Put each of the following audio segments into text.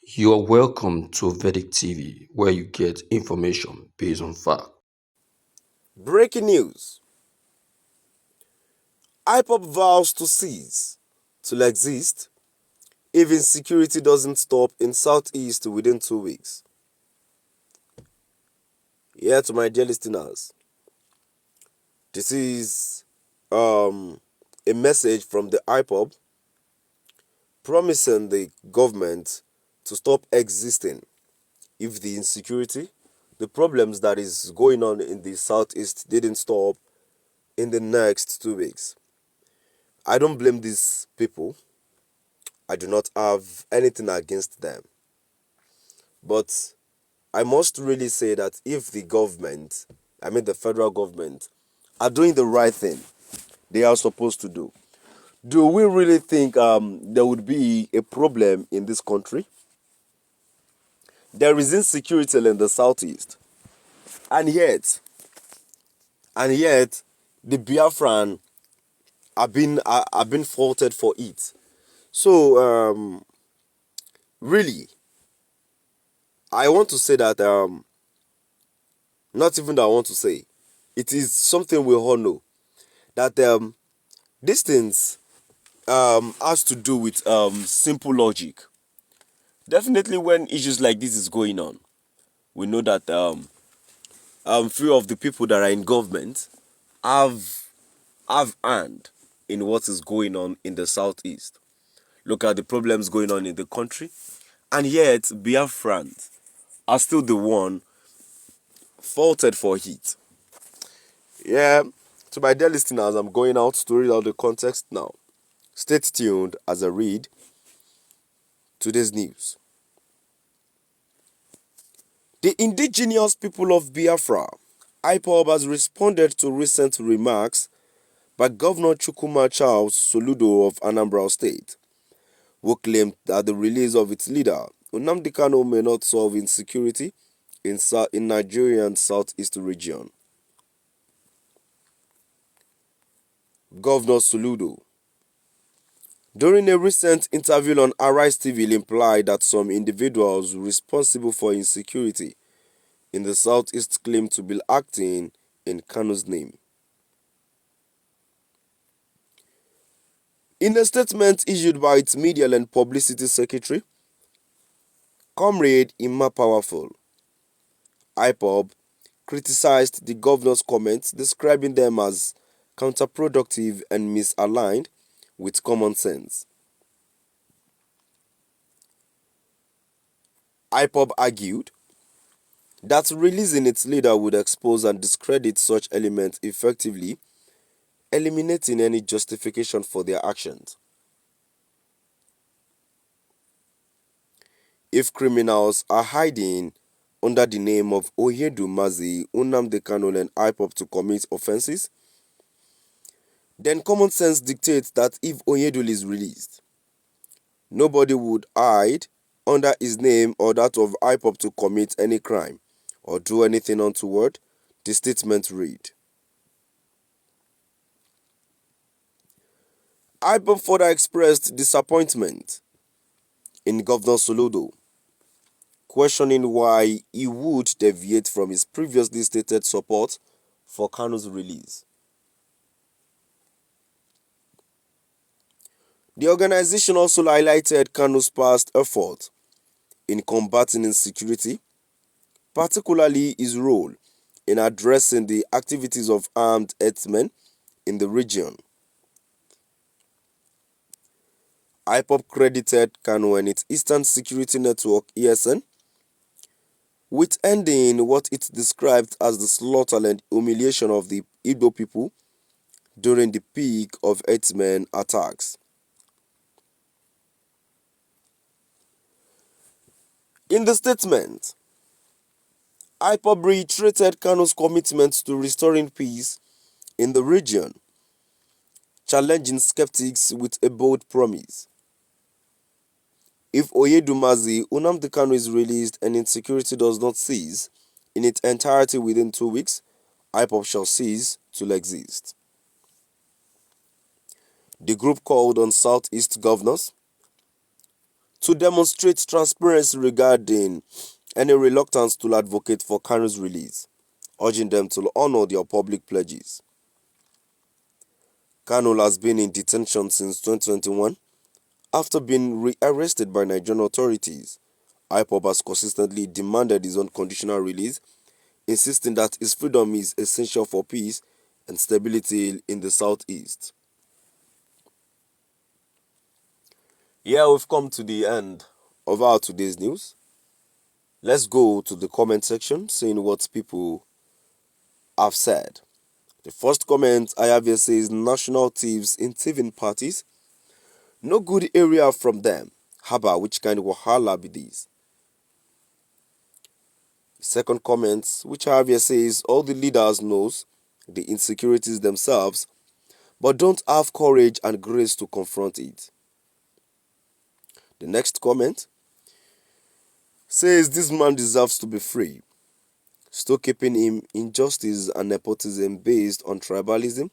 You are welcome to Vedic TV, where you get information based on fact. Breaking news. Ipob vows to cease to exist if insecurity doesn't stop in Southeast within 2 weeks. Yeah, to my dear listeners, this is a message from the Ipob promising the government to stop existing if the insecurity, the problems that is going on in the Southeast didn't stop in the next 2 weeks. I don't blame these people. I do not have anything against them. But I must really say that if the government, I mean the federal government, are doing the right thing they are supposed to do we really think there would be a problem in this country? There is insecurity in the southeast, and yet, the Biafran are being faulted for it. So really, I want to say that not even that I want to say, it is something we all know that these things has to do with simple logic. Definitely, when issues like this is going on, we know that few of the people that are in government have hand in what is going on in the southeast. Look at the problems going on in the country, and yet Biafrans are still the one faulted for it. Yeah, to my dear listeners, I'm going out to read out the context now. Stay tuned as I read today's news. The indigenous people of Biafra, Ipob, has responded to recent remarks by Governor Chukwuma Charles Soludo of Anambra State, who claimed that the release of its leader, Nnamdi Kanu, may not solve insecurity in Nigeria's southeast region. Governor Soludo, during a recent interview on Arise TV, implied that some individuals responsible for insecurity in the southeast claim to be acting in Kanu's name. In a statement issued by its media and publicity secretary, Comrade Emma Powerful, Ipob, criticized the governor's comments, describing them as counterproductive and misaligned with common sense. Ipob argued that releasing its leader would expose and discredit such elements, effectively eliminating any justification for their actions. If criminals are hiding under the name of Oyedu Mazi, Nnamdi Kanu, and Ipob to commit offenses, then common sense dictates that if Oyedul is released, nobody would hide under his name or that of Ipob to commit any crime or do anything untoward, the statement read. Ipob further expressed disappointment in Governor Soludo, questioning why he would deviate from his previously stated support for Kanu's release. The organization also highlighted Kanu's past effort in combating insecurity, particularly his role in addressing the activities of armed herdsmen in the region. IPOB credited Kanu and its Eastern Security Network (ESN) with ending what it described as the slaughter and humiliation of the Igbo people during the peak of herdsmen attacks. In the statement, IPOB reiterated Kanu's commitment to restoring peace in the region, challenging skeptics with a bold promise. If Oyedumazi, Nnamdi Kanu is released and insecurity does not cease in its entirety within 2 weeks, IPOB shall cease to exist. The group called on Southeast governors to demonstrate transparency regarding any reluctance to advocate for Kanu's release, urging them to honor their public pledges. Kanu has been in detention since 2021 after being rearrested by Nigerian authorities. Ipob has consistently demanded his unconditional release, insisting that his freedom is essential for peace and stability in the southeast. Yeah, we've come to the end of our today's news. Let's go to the comment section, seeing what people have said. The first comment I have here says national thieves in thieving parties. No good area from them. Haba, which kind of wahala be this? The second comment, which I have here says all the leaders knows the insecurities themselves, but don't have courage and grace to confront it. The next comment says this man deserves to be free. Still keeping him injustice and nepotism based on tribalism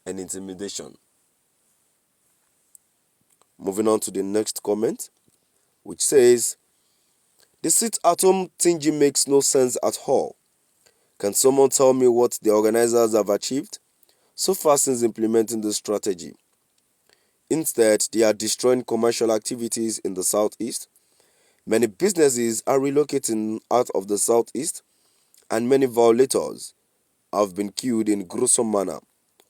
and intimidation. Moving on to the next comment, which says the sit-at-home thingy makes no sense at all. Can someone tell me what the organizers have achieved so far since implementing this strategy? Instead, they are destroying commercial activities in the southeast. Many businesses are relocating out of the southeast, and many violators have been killed in gruesome manner.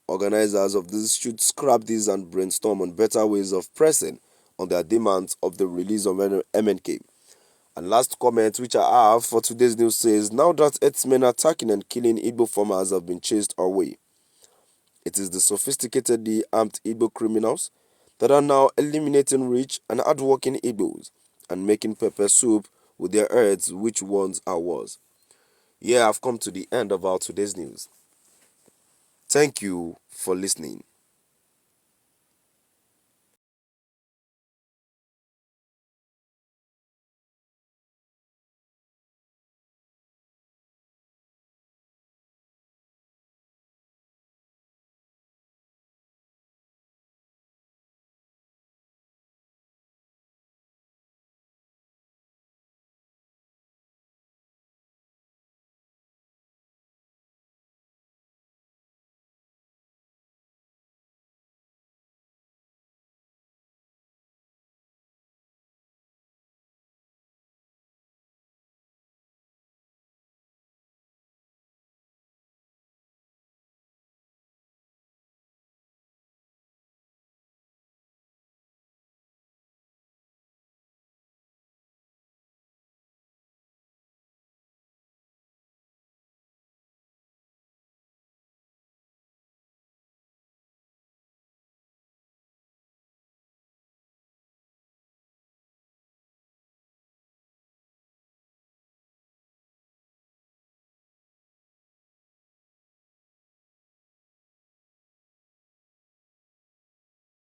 Organizers of this should scrap this and brainstorm on better ways of pressing on their demands of the release of MNK. And last comment which I have for today's news says, now that herdsmen attacking and killing Igbo farmers have been chased away, it is the sophisticatedly armed Igbo criminals that are now eliminating rich and hardworking Igbos and making pepper soup with their herds which once are was. Yeah, I've come to the end of our today's news. Thank you for listening.